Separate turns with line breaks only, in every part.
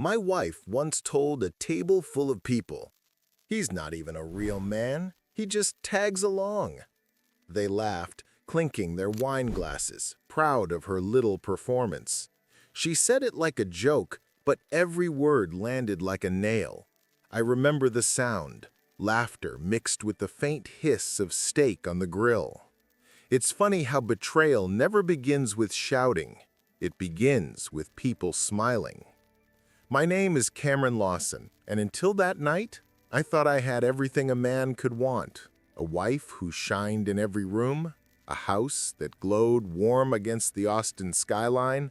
My wife once told a table full of people, "He's not even a real man, he just tags along." They laughed, clinking their wine glasses, proud of her little performance. She said it like a joke, but every word landed like a nail. I remember the sound, laughter mixed with the faint hiss of steak on the grill. It's funny how betrayal never begins with shouting. It begins with people smiling. My name is Cameron Lawson, and until that night, I thought I had everything a man could want. A wife who shined in every room, a house that glowed warm against the Austin skyline,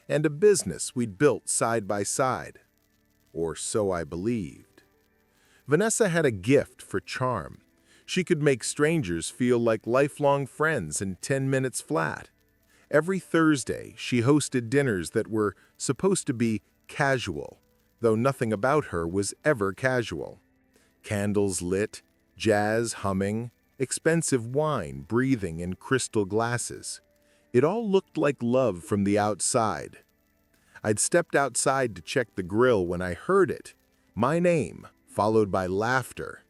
and a business we'd built side by side. Or so I believed. Vanessa had a gift for charm. She could make strangers feel like lifelong friends in 10 minutes flat. Every Thursday, she hosted dinners that were supposed to be casual, though nothing about her was ever casual. Candles lit, jazz humming, expensive wine breathing in crystal glasses. It all looked like love from the outside. I'd stepped outside to check the grill when I heard it. My name, followed by laughter.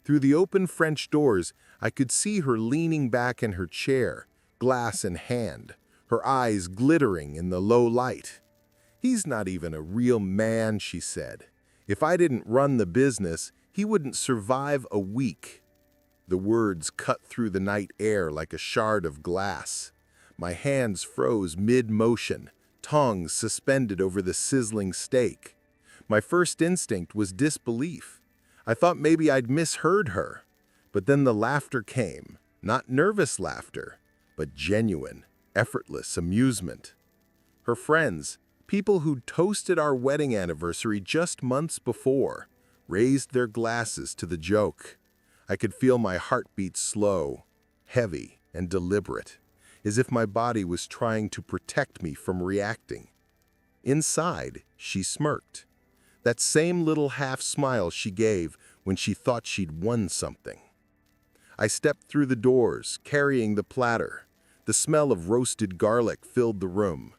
Through the open French doors, I could see her leaning back in her chair, glass in hand, her eyes glittering in the low light. "He's not even a real man," she said. "If I didn't run the business, he wouldn't survive a week." The words cut through the night air like a shard of glass. My hands froze mid-motion, tongs suspended over the sizzling steak. My first instinct was disbelief. I thought maybe I'd misheard her. But then the laughter came, not nervous laughter, but genuine, effortless amusement. Her friends, people who'd toasted our wedding anniversary just months before, raised their glasses to the joke. I could feel my heartbeat slow, heavy, and deliberate, as if my body was trying to protect me from reacting. Inside, she smirked. That same little half-smile she gave when she thought she'd won something. I stepped through the doors, carrying the platter. The smell of roasted garlic filled the room.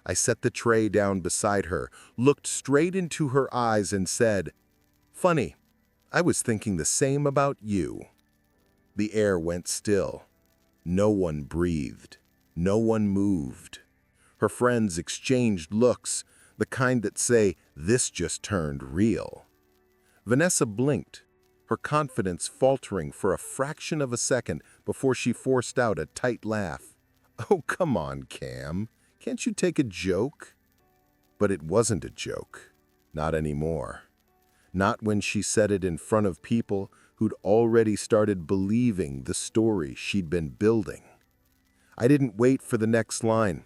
I set the tray down beside her, looked straight into her eyes and said, "Funny, I was thinking the same about you." The air went still. No one breathed. No one moved. Her friends exchanged looks, the kind that say, "This just turned real." Vanessa blinked, her confidence faltering for a fraction of a second before she forced out a tight laugh. "Oh, come on, Cam. Can't you take a joke?" But it wasn't a joke. Not anymore. Not when she said it in front of people who'd already started believing the story she'd been building. I didn't wait for the next line.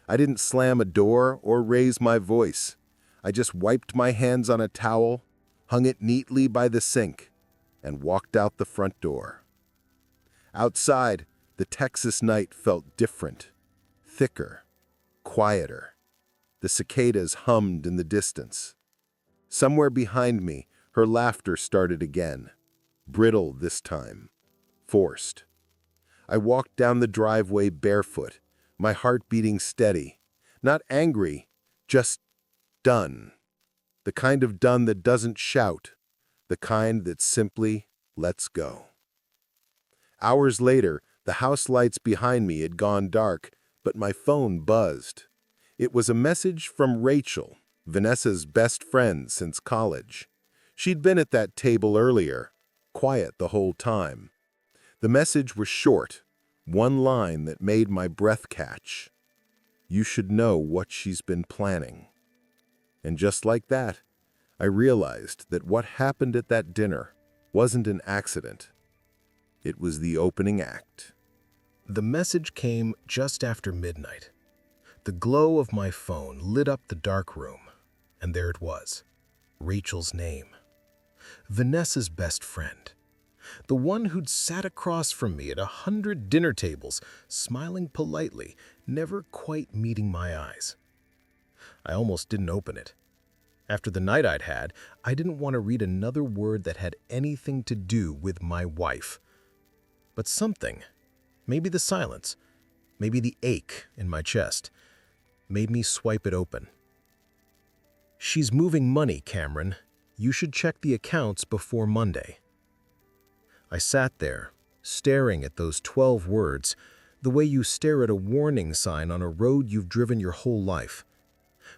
I didn't slam a door or raise my voice. I just wiped my hands on a towel, hung it neatly by the sink, and walked out the front door. Outside, the Texas night felt different, thicker, quieter. The cicadas hummed in the distance. Somewhere behind me, her laughter started again, brittle this time, forced. I walked down the driveway barefoot, my heart beating steady, not angry, just done. The kind of done that doesn't shout, the kind that simply lets go. Hours later, the house lights behind me had gone dark, but my phone buzzed. It was a message from Rachel, Vanessa's best friend since college. She'd been at that table earlier, quiet the whole time. The message was short, one line that made my breath catch. "You should know what she's been planning." And just like that, I realized that what happened at that dinner wasn't an accident. It was the opening act. The message came just after midnight. The glow of my phone lit up the dark room, and there it was, Rachel's name. Vanessa's best friend. The one who'd sat across from me at 100 dinner tables, smiling politely, never quite meeting my eyes. I almost didn't open it. After the night I'd had, I didn't want to read another word that had anything to do with my wife. But something, maybe the silence, maybe the ache in my chest, made me swipe it open. "She's moving money, Cameron. You should check the accounts before Monday." I sat there, staring at those 12 words, the way you stare at a warning sign on a road you've driven your whole life.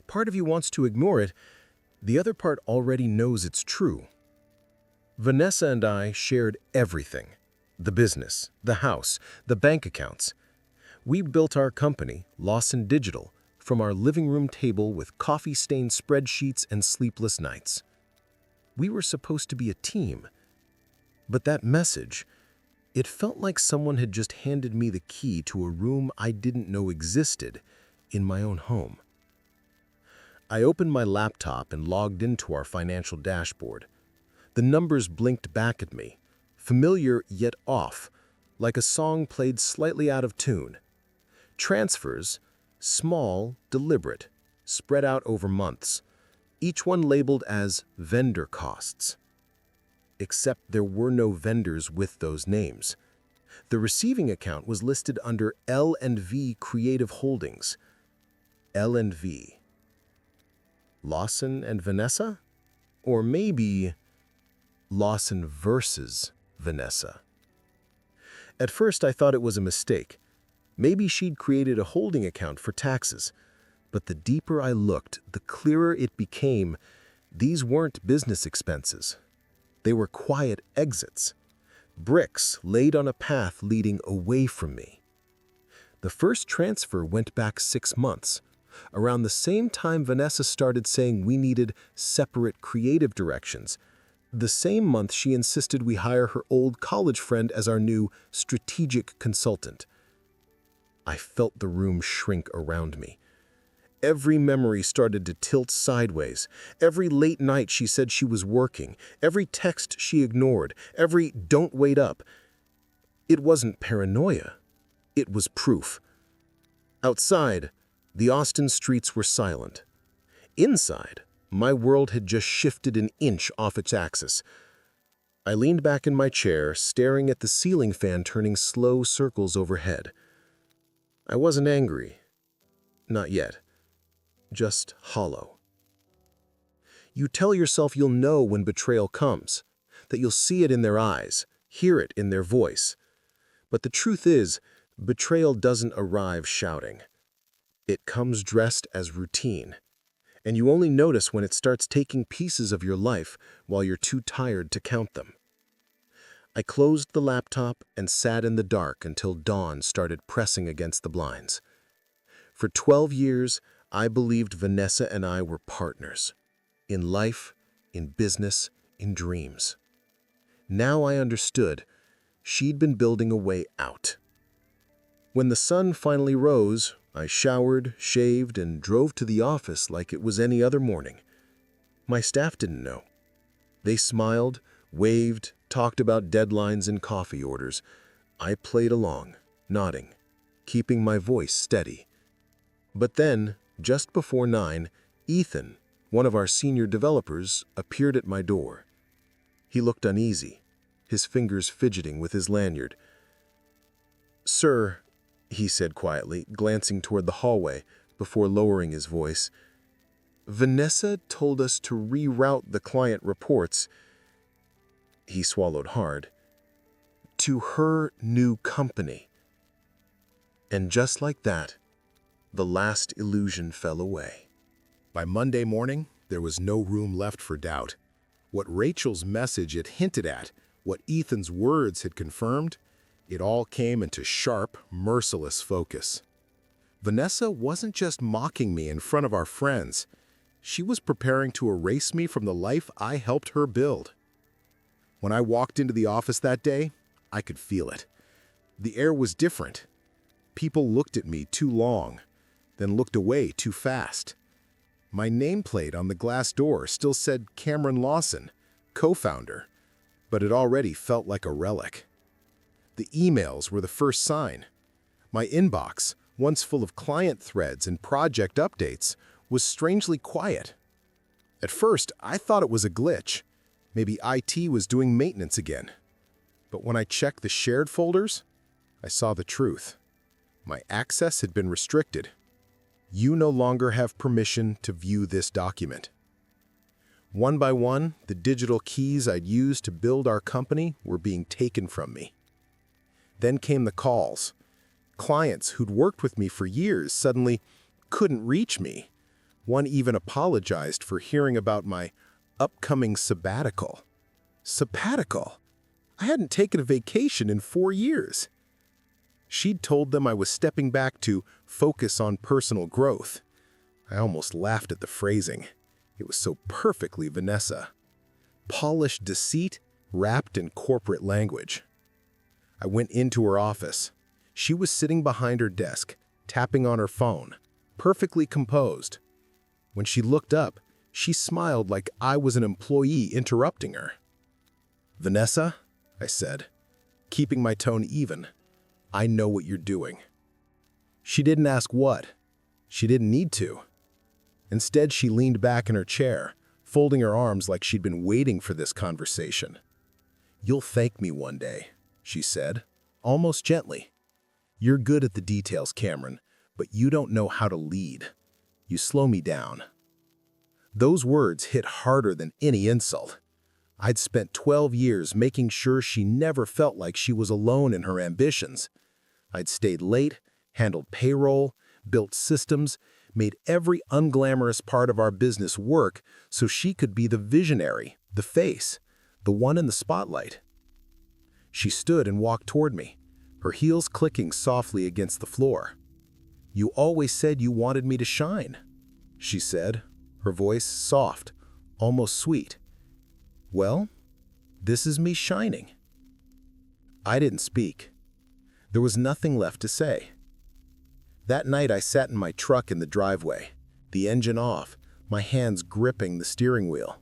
Part of you wants to ignore it, the other part already knows it's true. Vanessa and I shared everything. The business, the house, the bank accounts. We built our company, Lawson Digital, from our living room table with coffee-stained spreadsheets and sleepless nights. We were supposed to be a team. But that message, it felt like someone had just handed me the key to a room I didn't know existed in my own home. I opened my laptop and logged into our financial dashboard. The numbers blinked back at me, familiar yet off, like a song played slightly out of tune. Transfers, small, deliberate, spread out over months, each one labeled as vendor costs. Except there were no vendors with those names. The receiving account was listed under L&V Creative Holdings. L&V. Lawson and Vanessa? Or maybe Lawson versus Vanessa. At first I thought it was a mistake. Maybe she'd created a holding account for taxes. But the deeper I looked, the clearer it became. These weren't business expenses. They were quiet exits. Bricks laid on a path leading away from me. The first transfer went back 6 months. Around the same time Vanessa started saying we needed separate creative directions. The same month she insisted we hire her old college friend as our new strategic consultant. I felt the room shrink around me. Every memory started to tilt sideways. Every late night she said she was working. Every text she ignored. Every "don't wait up." It wasn't paranoia. It was proof. Outside, the Austin streets were silent. Inside, my world had just shifted an inch off its axis. I leaned back in my chair, staring at the ceiling fan turning slow circles overhead. I wasn't angry. Not yet. Just hollow. You tell yourself you'll know when betrayal comes, that you'll see it in their eyes, hear it in their voice. But the truth is, betrayal doesn't arrive shouting. It comes dressed as routine, and you only notice when it starts taking pieces of your life while you're too tired to count them. I closed the laptop and sat in the dark until dawn started pressing against the blinds. For 12 years, I believed Vanessa and I were partners. In life, in business, in dreams. Now I understood. She'd been building a way out. When the sun finally rose, I showered, shaved, and drove to the office like it was any other morning. My staff didn't know. They smiled, waved, talked about deadlines and coffee orders. I played along, nodding, keeping my voice steady. But then, just before 9, Ethan, one of our senior developers, appeared at my door. He looked uneasy, his fingers fidgeting with his lanyard. "Sir," he said quietly, glancing toward the hallway before lowering his voice, "Vanessa told us to reroute the client reports," he swallowed hard, "to her new company." And just like that, the last illusion fell away. By Monday morning, there was no room left for doubt. What Rachel's message had hinted at, what Ethan's words had confirmed, it all came into sharp, merciless focus. Vanessa wasn't just mocking me in front of our friends. She was preparing to erase me from the life I helped her build. When I walked into the office that day, I could feel it. The air was different. People looked at me too long, then looked away too fast. My nameplate on the glass door still said Cameron Lawson, co-founder, but it already felt like a relic. The emails were the first sign. My inbox, once full of client threads and project updates, was strangely quiet. At first, I thought it was a glitch. Maybe IT was doing maintenance again. But when I checked the shared folders, I saw the truth. My access had been restricted. "You no longer have permission to view this document," One by one, the digital keys I'd used to build our company were being taken from me. Then came the calls. Clients who'd worked with me for years suddenly couldn't reach me. One even apologized for hearing about my upcoming sabbatical. Sabbatical? I hadn't taken a vacation in 4 years. She'd told them I was stepping back to focus on personal growth. I almost laughed at the phrasing. It was so perfectly Vanessa. Polished deceit wrapped in corporate language. I went into her office. She was sitting behind her desk, tapping on her phone, perfectly composed. When she looked up, she smiled like I was an employee interrupting her. "Vanessa," I said, keeping my tone even, "I know what you're doing." She didn't ask what. She didn't need to. Instead, she leaned back in her chair, folding her arms like she'd been waiting for this conversation. "You'll thank me one day," she said, almost gently. "You're good at the details, Cameron, but you don't know how to lead. You slow me down." Those words hit harder than any insult. I'd spent 12 years making sure she never felt like she was alone in her ambitions. I'd stayed late, handled payroll, built systems, made every unglamorous part of our business work so she could be the visionary, the face, the one in the spotlight. She stood and walked toward me, her heels clicking softly against the floor. "You always said you wanted me to shine," she said, her voice soft, almost sweet. "Well, this is me shining." I didn't speak. There was nothing left to say. That night I sat in my truck in the driveway, the engine off, my hands gripping the steering wheel.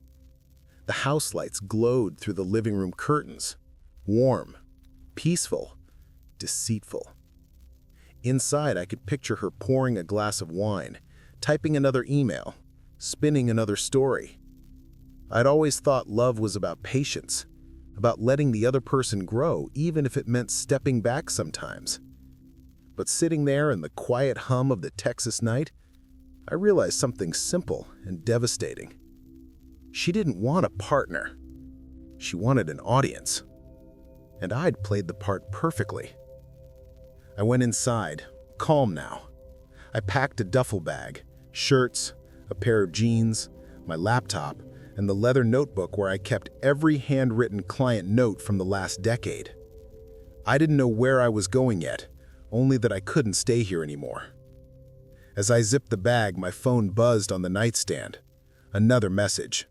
The house lights glowed through the living room curtains, warm, peaceful, deceitful. Inside, I could picture her pouring a glass of wine, typing another email, spinning another story. I'd always thought love was about patience, about letting the other person grow, even if it meant stepping back sometimes. But sitting there in the quiet hum of the Texas night, I realized something simple and devastating. She didn't want a partner. She wanted an audience. And I'd played the part perfectly. I went inside, calm now. I packed a duffel bag, shirts, a pair of jeans, my laptop, and the leather notebook where I kept every handwritten client note from the last decade. I didn't know where I was going yet, only that I couldn't stay here anymore. As I zipped the bag, my phone buzzed on the nightstand. Another message.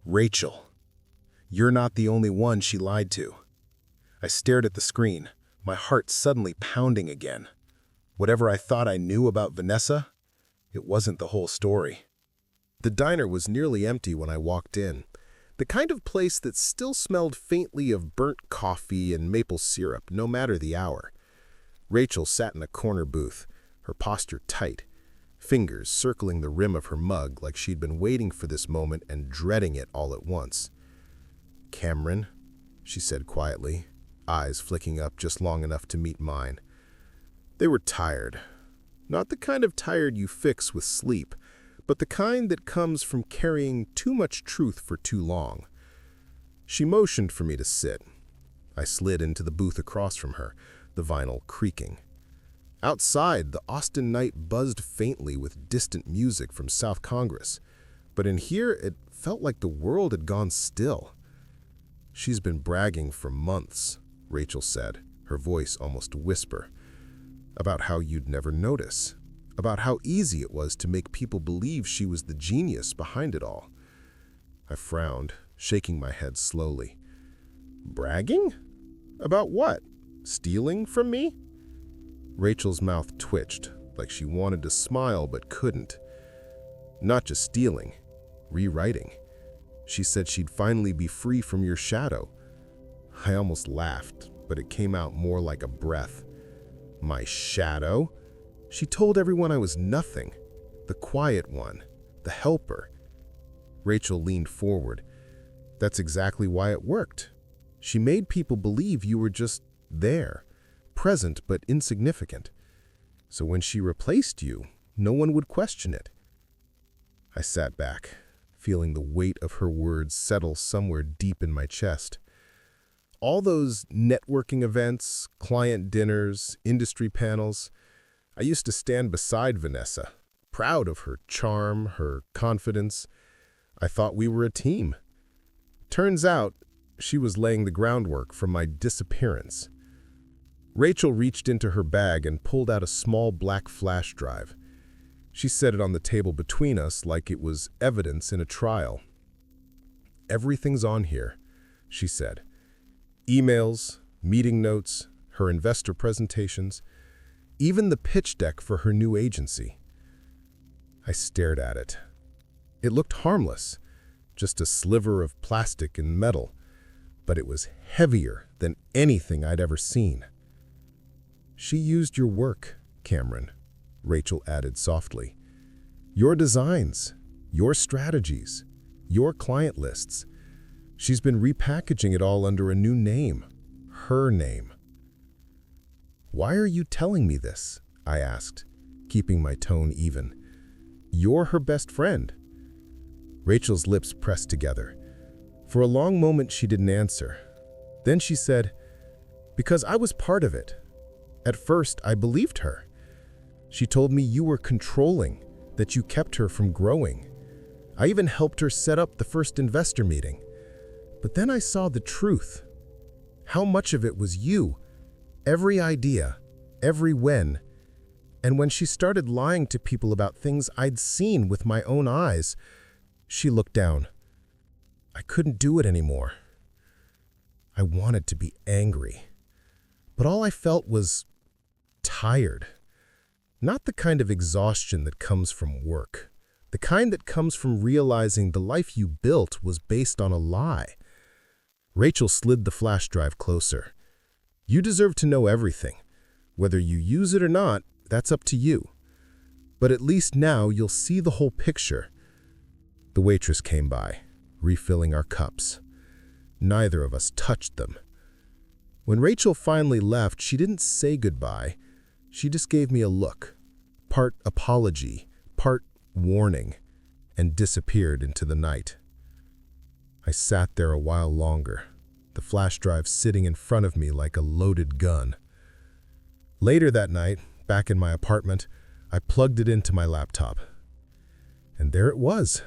"Rachel, you're not the only one she lied to." I stared at the screen, my heart suddenly pounding again. Whatever I thought I knew about Vanessa, it wasn't the whole story. The diner was nearly empty when I walked in, the kind of place that still smelled faintly of burnt coffee and maple syrup, no matter the hour. Rachel sat in a corner booth, her posture tight, fingers circling the rim of her mug like she'd been waiting for this moment and dreading it all at once. "Cameron," she said quietly, eyes flicking up just long enough to meet mine. They were tired. Not the kind of tired you fix with sleep, but the kind that comes from carrying too much truth for too long. She motioned for me to sit. I slid into the booth across from her, the vinyl creaking. Outside, the Austin night buzzed faintly with distant music from South Congress, but in here it felt like the world had gone still. "She's been bragging for months," Rachel said, her voice almost a whisper, "about how you'd never notice, about how easy it was to make people believe she was the genius behind it all." I frowned, shaking my head slowly. "Bragging? About what? Stealing from me?" Rachel's mouth twitched, like she wanted to smile but couldn't. "Not just stealing, rewriting. She said she'd finally be free from your shadow." I almost laughed, but it came out more like a breath. "My shadow?" She told everyone I was nothing, the quiet one, the helper. Rachel leaned forward. "That's exactly why it worked. She made people believe you were just there, present but insignificant. So when she replaced you, no one would question it." I sat back,
feeling the weight of her words settle somewhere deep in my chest. All those networking events, client dinners, industry panels, I used to stand beside Vanessa, proud of her charm, her confidence. I thought we were a team. Turns out, she was laying the groundwork for my disappearance. Rachel reached into her bag and pulled out a small black flash drive. She set it on the table between us like it was evidence in a trial. "Everything's on here," she said. Emails, meeting notes, her investor presentations, even the pitch deck for her new agency. I stared at it. It looked harmless, just a sliver of plastic and metal, but it was heavier than anything I'd ever seen. "She used your work, Cameron," Rachel added softly. "Your designs, your strategies, your client lists. She's been repackaging it all under a new name, her name." "Why are you telling me this?" I asked, keeping my tone even. "You're her best friend." Rachel's lips pressed together. For a long moment she didn't answer. Then she said, "Because I was part of it. At first, I believed her. She told me you were controlling, that you kept her from growing. I even helped her set up the first investor meeting. But then I saw the truth. How much of it was you, every idea, every when. And when she started lying to people about things I'd seen with my own eyes," she looked down. "I couldn't do it anymore. I wanted to be angry. But all I felt was tired. Not the kind of exhaustion that comes from work. The kind that comes from realizing the life you built was based on a lie." Rachel slid the flash drive closer. "You deserve to know everything. Whether you use it or not, that's up to you. But at least now you'll see the whole picture." The waitress came by, refilling our cups. Neither of us touched them. When Rachel finally left, she didn't say goodbye. She just gave me a look, part apology, part warning, and disappeared into the night. I sat there a while longer, the flash drive sitting in front of me like a loaded gun. Later that night, back in my apartment, I plugged it into my laptop. And there it was.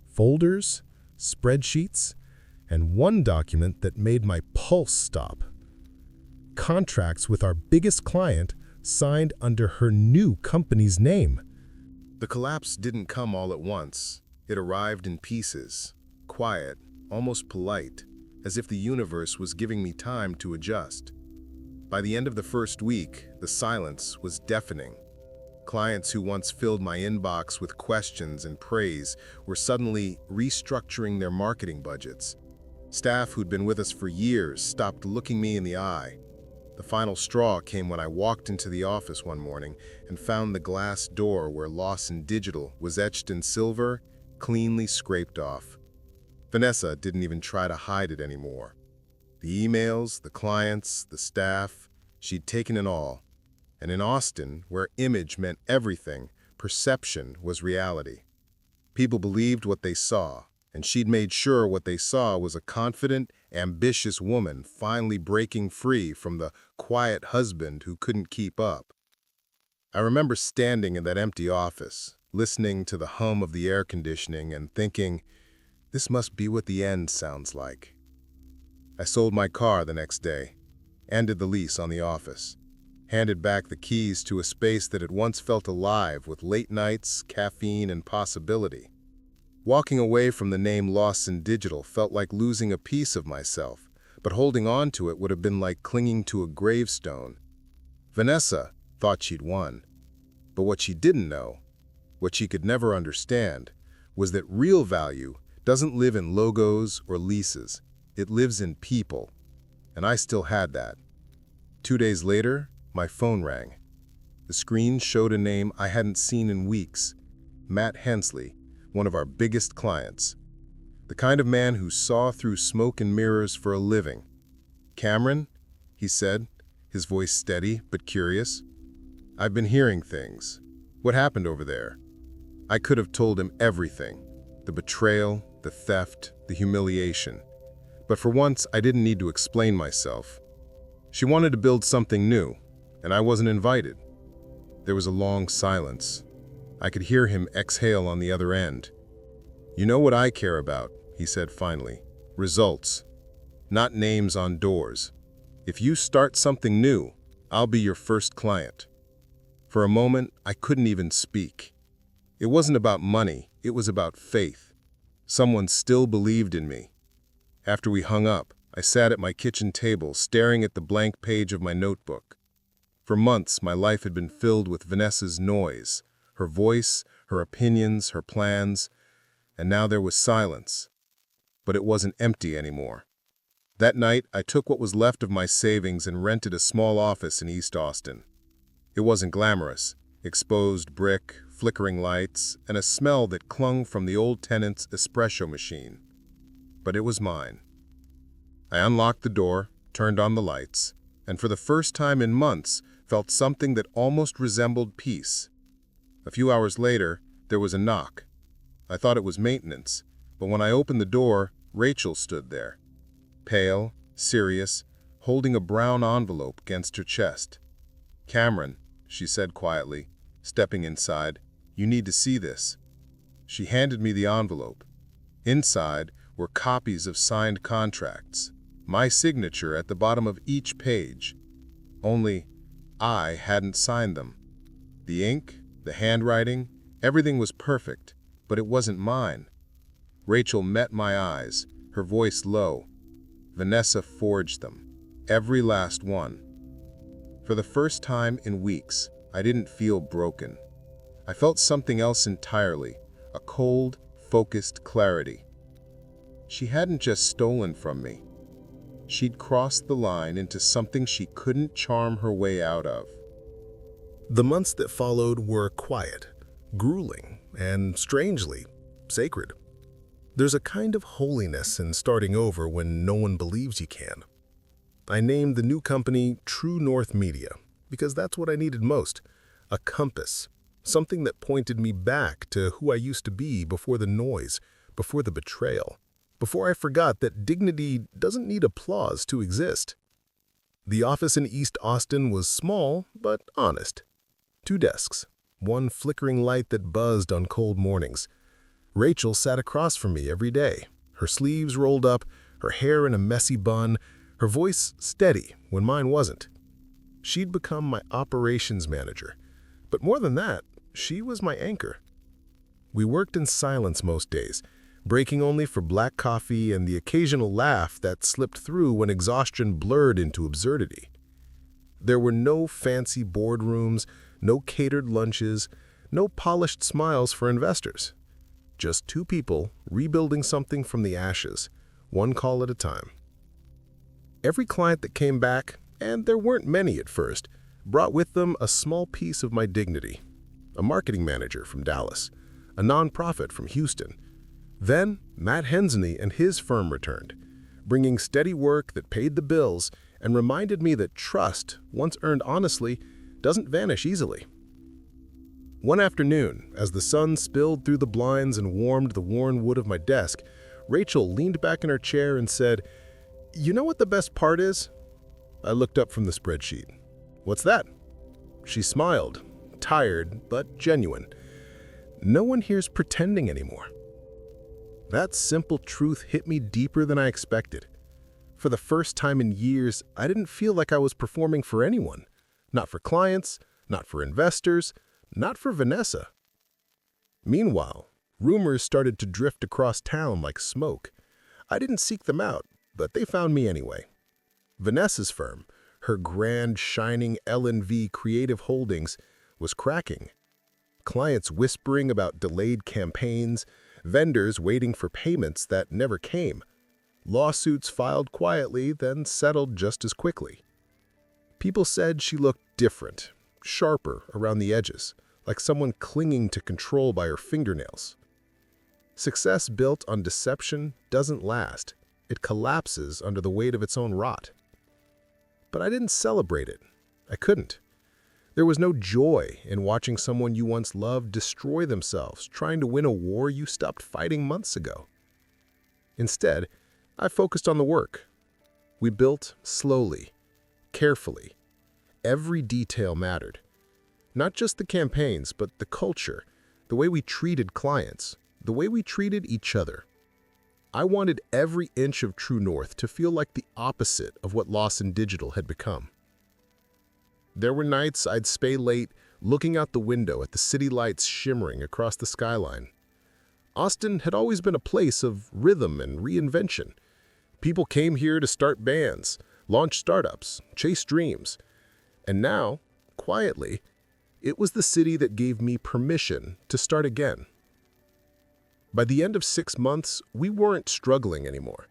Folders, spreadsheets, and one document that made my pulse stop. Contracts with our biggest client signed under her new company's name. The collapse didn't come all at once. It arrived in pieces, quiet, almost polite, as if the universe was giving me time to adjust. By the end of the first week, the silence was deafening. Clients who once filled my inbox with questions and praise were suddenly restructuring their marketing budgets. Staff who'd been with us for years stopped looking me in the eye. The final straw came when I walked into the office one morning and found the glass door where Lawson Digital was etched in silver, cleanly scraped off. Vanessa didn't even try to hide it anymore. The emails, the clients, the staff, she'd taken it all. And in Austin, where image meant everything, perception was reality. People believed what they saw, and she'd made sure what they saw was a confident, ambitious woman finally breaking free from the quiet husband who couldn't keep up. I remember standing in that empty office, listening to the hum of the air conditioning and thinking, this must be what the end sounds like. I sold my car the next day, ended the lease on the office, handed back the keys to a space that had once felt alive with late nights, caffeine, and possibility. Walking away from the name Lawson Digital felt like losing a piece of myself, but holding on to it would have been like clinging to a gravestone. Vanessa thought she'd won, but what she didn't know, what she could never understand, was that real value doesn't live in logos or leases. It lives in people, and I still had that. 2 days later, my phone rang. The screen showed a name I hadn't seen in weeks, Matt Hensley, one of our biggest clients. The kind of man who saw through smoke and mirrors for a living. "Cameron," he said, his voice steady but curious. "I've been hearing things. What happened over there?" I could have told him everything. The betrayal, the theft, the humiliation. But for once, I didn't need to explain myself. She wanted to build something new, and I wasn't invited. There was a long silence. I could hear him exhale on the other end. "You know what I care about," he said finally. "Results. Not names on doors. If you start something new, I'll be your first client." For a moment, I couldn't even speak. It wasn't about money, it was about faith. Someone still believed in me. After we hung up, I sat at my kitchen table, staring at the blank page of my notebook. For months, my life had been filled with Vanessa's noise, her voice, her opinions, her plans, and now there was silence. But it wasn't empty anymore. That night, I took what was left of my savings and rented a small office in East Austin. It wasn't glamorous. Exposed brick, flickering lights, and a smell that clung from the old tenant's espresso machine. But it was mine. I unlocked the door, turned on the lights, and for the first time in months, felt something that almost resembled peace. A few hours later, there was a knock. I thought it was maintenance, but when I opened the door, Rachel stood there. Pale, serious, holding a brown envelope against her chest. "Cameron," she said quietly, stepping inside, "you need to see this." She handed me the envelope. Inside were copies of signed contracts, my signature at the bottom of each page. Only I hadn't signed them. The ink, the handwriting, everything was perfect, but it wasn't mine. Rachel met my eyes, her voice low. Vanessa forged them, every last one. For the first time in weeks, I didn't feel broken. I felt something else entirely, a cold, focused clarity. She hadn't just stolen from me. She'd crossed the line into something she couldn't charm her way out of.
The months that followed were quiet, grueling, and strangely sacred. There's a kind of holiness in starting over when no one believes you can. I named the new company True North Media because that's what I needed most, a compass, something that pointed me back to who I used to be before the noise, before the betrayal, before I forgot that dignity doesn't need applause to exist. The office in East Austin was small but honest. 2 desks, one flickering light that buzzed on cold mornings. Rachel sat across from me every day, her sleeves rolled up, her hair in a messy bun, her voice steady when mine wasn't. She'd become my operations manager, but more than that, she was my anchor. We worked in silence most days, breaking only for black coffee and the occasional laugh that slipped through when exhaustion blurred into absurdity. There were no fancy boardrooms, no catered lunches, no polished smiles for investors. Just 2 people rebuilding something from the ashes, one call at a time. Every client that came back, and there weren't many at first, brought with them a small piece of my dignity. A marketing manager from Dallas, a nonprofit from Houston. Then Matt Hensney and his firm returned, bringing steady work that paid the bills and reminded me that trust, once earned honestly, doesn't vanish easily. One afternoon, as the sun spilled through the blinds and warmed the worn wood of my desk, Rachel leaned back in her chair and said, "You know what the best part is?" I looked up from the spreadsheet. "What's that?" She smiled, tired but genuine. "No one here's pretending anymore." That simple truth hit me deeper than I expected. For the first time in years, I didn't feel like I was performing for anyone. Not for clients, not for investors, not for Vanessa. Meanwhile, rumors started to drift across town like smoke. I didn't seek them out, but they found me anyway. Vanessa's firm, her grand, shining L&V Creative Holdings, was cracking. Clients whispering about delayed campaigns, vendors waiting for payments that never came. Lawsuits filed quietly, then settled just as quickly. People said she looked different, sharper around the edges, like someone clinging to control by her fingernails. Success built on deception doesn't last. It collapses under the weight of its own rot. But I didn't celebrate it. I couldn't.
There was no joy in watching someone you once loved destroy themselves trying to win a war you stopped fighting months ago. Instead, I focused on the work. We built slowly, carefully. Every detail mattered. Not just the campaigns, but the culture, the way we treated clients, the way we treated each other. I wanted every inch of True North to feel like the opposite of what Lawson Digital had become. There were nights I'd stay late, looking out the window at the city lights shimmering across the skyline. Austin had always been a place of rhythm and reinvention. People came here to start bands, launch startups, chase dreams. And now, quietly, it was the city that gave me permission to start again. By the end of 6 months, we weren't struggling anymore.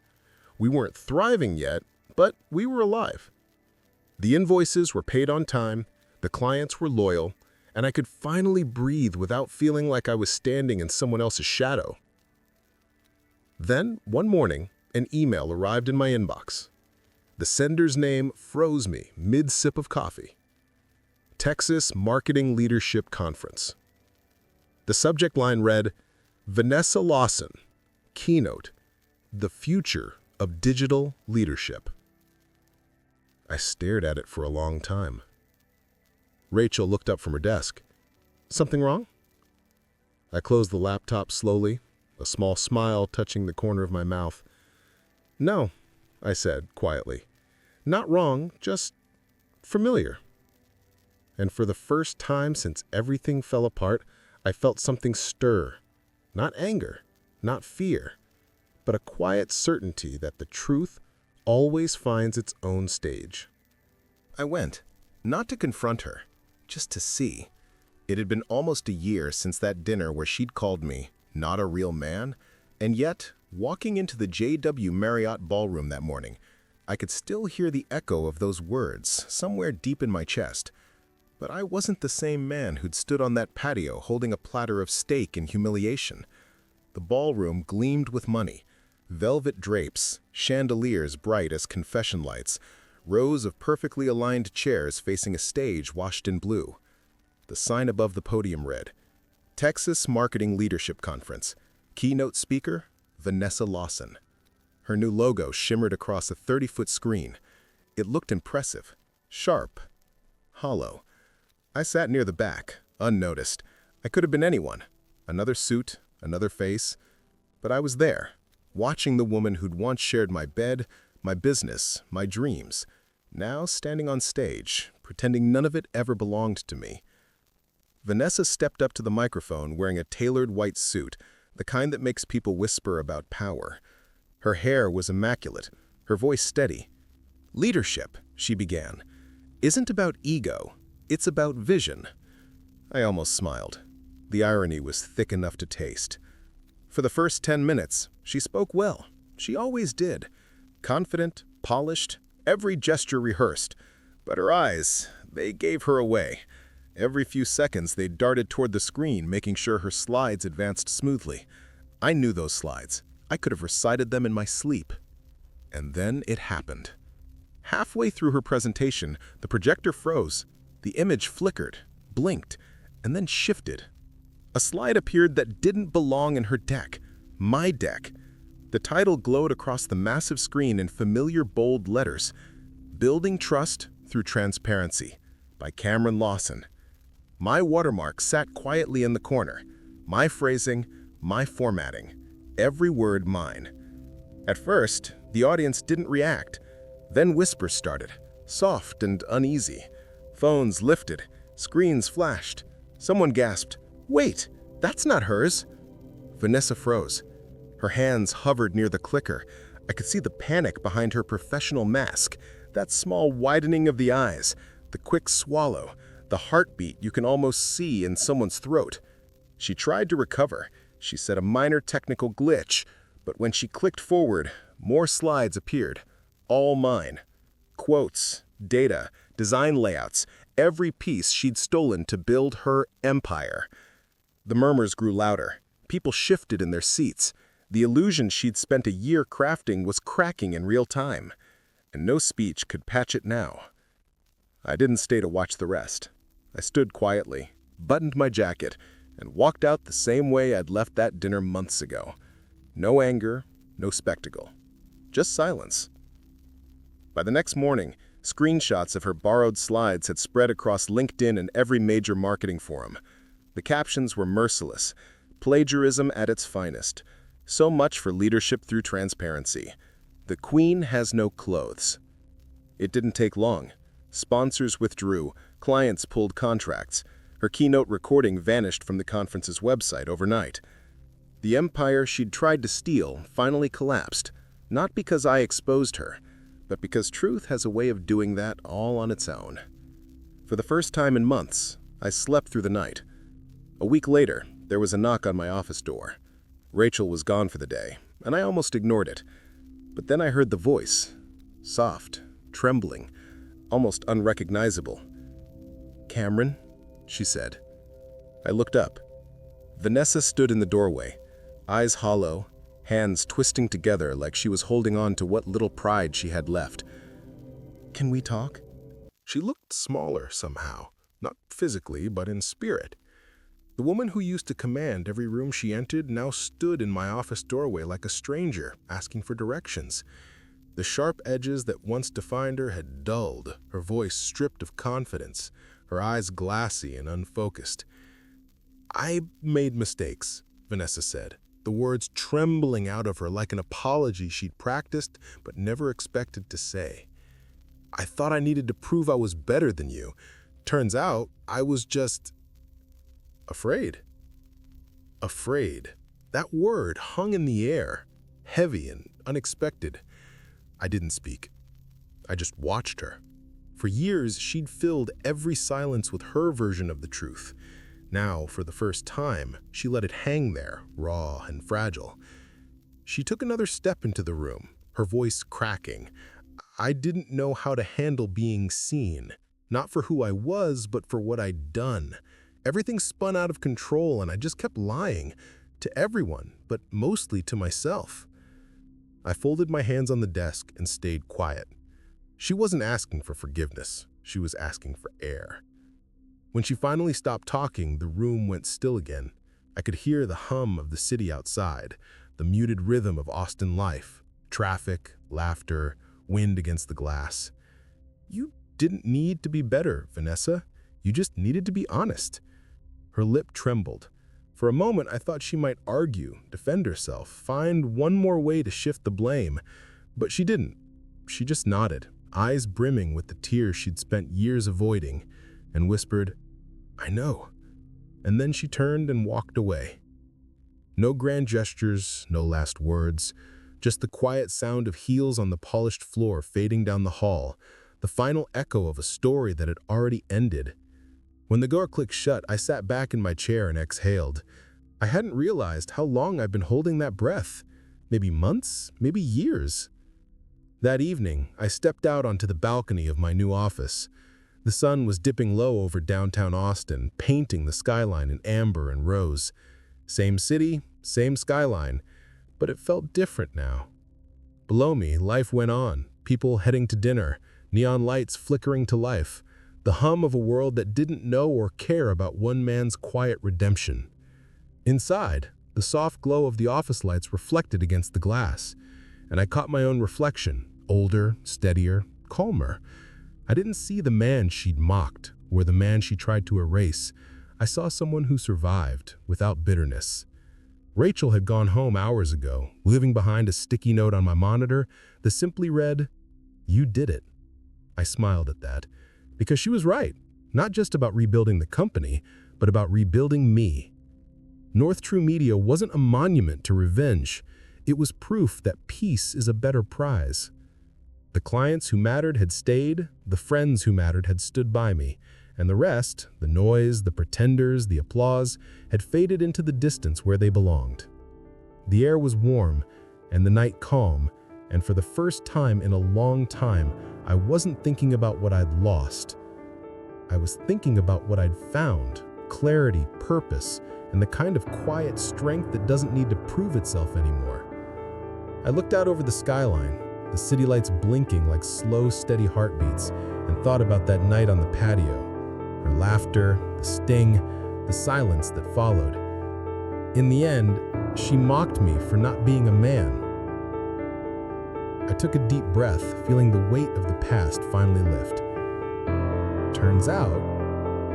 We weren't thriving yet, but we were alive. The invoices were paid on time, the clients were loyal, and I could finally breathe without feeling like I was standing in someone else's shadow. Then, one morning, an email arrived in my inbox. The sender's name froze me mid-sip of coffee. Texas Marketing Leadership Conference. The subject line read, Vanessa Lawson, Keynote, The Future of Digital Leadership. I stared at it for a long time. Rachel looked up from her desk. Something wrong? I closed the laptop slowly, a small smile touching the corner of my mouth. No, I said quietly. Not wrong, just familiar. And for the first time since everything fell apart, I felt something stir. Not anger, not fear, but a quiet certainty that the truth always finds its own stage.
I went, not to confront her, just to see. It had been almost a year since that dinner where she'd called me not a real man, and yet, walking into the JW Marriott ballroom that morning, I could still hear the echo of those words somewhere deep in my chest. But I wasn't the same man who'd stood on that patio holding a platter of steak in humiliation. The ballroom gleamed with money. Velvet drapes, chandeliers bright as confession lights, rows of perfectly aligned chairs facing a stage washed in blue. The sign above the podium read, Texas Marketing Leadership Conference. Keynote speaker, Vanessa Lawson. Her new logo shimmered across a 30-foot screen. It looked impressive, sharp, hollow. I sat near the back, unnoticed. I could have been anyone. Another suit, another face. But I was there, watching the woman who'd once shared my bed, my business, my dreams, now standing on stage, pretending none of it ever belonged to me. Vanessa stepped up to the microphone wearing a tailored white suit, the kind that makes people whisper about power. Her hair was immaculate, her voice steady. Leadership, she began, isn't about ego, it's about vision. I almost smiled. The irony was thick enough to taste. For the first 10 minutes, she spoke well. She always did. Confident, polished, every gesture rehearsed. But her eyes, they gave her away. Every few seconds, they darted toward the screen, making sure her slides advanced smoothly. I knew those slides. I could have recited them in my sleep. And then it happened. Halfway through her presentation, the projector froze. The image flickered, blinked, and then shifted. A slide appeared that didn't belong in her deck. My deck. The title glowed across the massive screen in familiar bold letters. Building Trust Through Transparency by Cameron Lawson. My watermark sat quietly in the corner. My phrasing, my formatting. Every word mine. At first, the audience didn't react. Then whispers started, soft and uneasy. Phones lifted, screens flashed. Someone gasped, "Wait, that's not hers." Vanessa froze. Her hands hovered near the clicker. I could see the panic behind her professional mask, that small widening of the eyes, the quick swallow, the heartbeat you can almost see in someone's throat. She tried to recover. She said a minor technical glitch, but when she clicked forward, more slides appeared, all mine. Quotes, data, design layouts, every piece she'd stolen to build her empire. The murmurs grew louder. People shifted in their seats. The illusion she'd spent a year crafting was cracking in real time, and no speech could patch it now. I didn't stay to watch the rest.
I stood quietly, buttoned my jacket, and walked out the same way I'd left that dinner months ago. No anger, no spectacle, just silence. By the next morning, screenshots of her borrowed slides had spread across LinkedIn and every major marketing forum. The captions were merciless, plagiarism at its finest. So much for leadership through transparency. The Queen has no clothes. It didn't take long. Sponsors withdrew, clients pulled contracts. Her keynote recording vanished from the conference's website overnight. The empire she'd tried to steal finally collapsed, not because I exposed her, but because truth has a way of doing that all on its own. For the first time in months, I slept through the night. A week later, there was a knock on my office door. Rachel was gone for the day, and I almost ignored it. But then I heard the voice, soft, trembling, almost unrecognizable. "Cameron," she said. I looked up. Vanessa stood in the doorway, eyes hollow, hands twisting together like she was holding on to what little pride she had left. "Can we talk?"
She looked smaller somehow, not physically, but in spirit. The woman who used to command every room she entered now stood in my office doorway like a stranger, asking for directions. The sharp edges that once defined her had dulled, her voice stripped of confidence, her eyes glassy and unfocused. "I made mistakes," Vanessa said, the words trembling out of her like an apology she'd practiced but never expected to say. "I thought I needed to prove I was better than you. Turns out I was just afraid." Afraid. That word hung in the air, heavy and unexpected. I didn't speak. I just watched her. For years, she'd filled every silence with her version of the truth. Now, for the first time, she let it hang there, raw and fragile. She took another step into the room, her voice cracking. I didn't know how to handle being seen, not for who I was, but for what I'd done. Everything spun out of control, and I just kept lying to everyone, but mostly to myself. I folded my hands on the desk and stayed quiet. She wasn't asking for forgiveness. She was asking for air. When she finally stopped talking, the room went still again. I could hear the hum of the city outside, the muted rhythm of Austin life, traffic, laughter, wind against the glass. "You didn't need to be better, Vanessa. You just needed to be honest." Her lip trembled. For a moment, I thought she might argue, defend herself, find one more way to shift the blame. But she didn't. She just nodded, eyes brimming with the tears she'd spent years avoiding, and whispered, "I know." And then she turned and walked away. No grand gestures, no last words, just the quiet sound of heels on the polished floor fading down the hall, the final echo of a story that had already ended. When the door clicked shut, I sat back in my chair and exhaled. I hadn't realized how long I'd been holding that breath. Maybe months, maybe years. That evening, I stepped out onto the balcony of my new office. The sun was dipping low over downtown Austin, painting the skyline in amber and rose. Same city, same skyline, but it felt different now. Below me, life went on, people heading to dinner, neon lights flickering to life, the hum of a world that didn't know or care about one man's quiet redemption. Inside, the soft glow of the office lights reflected against the glass, and I caught my own reflection, older, steadier, calmer. I didn't see the man she'd mocked or the man she tried to erase. I saw someone who survived, without bitterness. Rachel had gone home hours ago, leaving behind a sticky note on my monitor that simply read, "You did it." I smiled at that, because she was right, not just about rebuilding the company, but about rebuilding me. North True Media wasn't a monument to revenge. It was proof that peace is a better prize. The clients who mattered had stayed, the friends who mattered had stood by me, and the rest, the noise, the pretenders, the applause, had faded into the distance where they belonged. The air was warm, and the night calm, and for the first time in a long time, I wasn't thinking about what I'd lost. I was thinking about what I'd found, clarity, purpose, and the kind of quiet strength that doesn't need to prove itself anymore. I looked out over the skyline, the city lights blinking like slow, steady heartbeats, and thought about that night on the patio.
Her laughter, the sting, the silence that followed. In the end, she mocked me for not being a man. I took a deep breath, feeling the weight of the past finally lift. "Turns out,"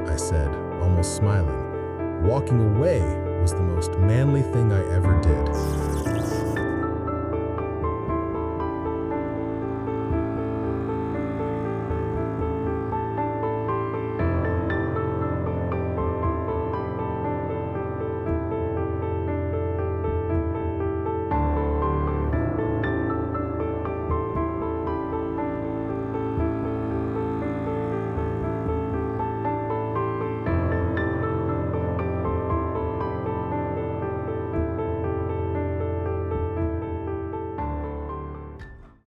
I said, almost smiling, "walking away was the most manly thing I ever did."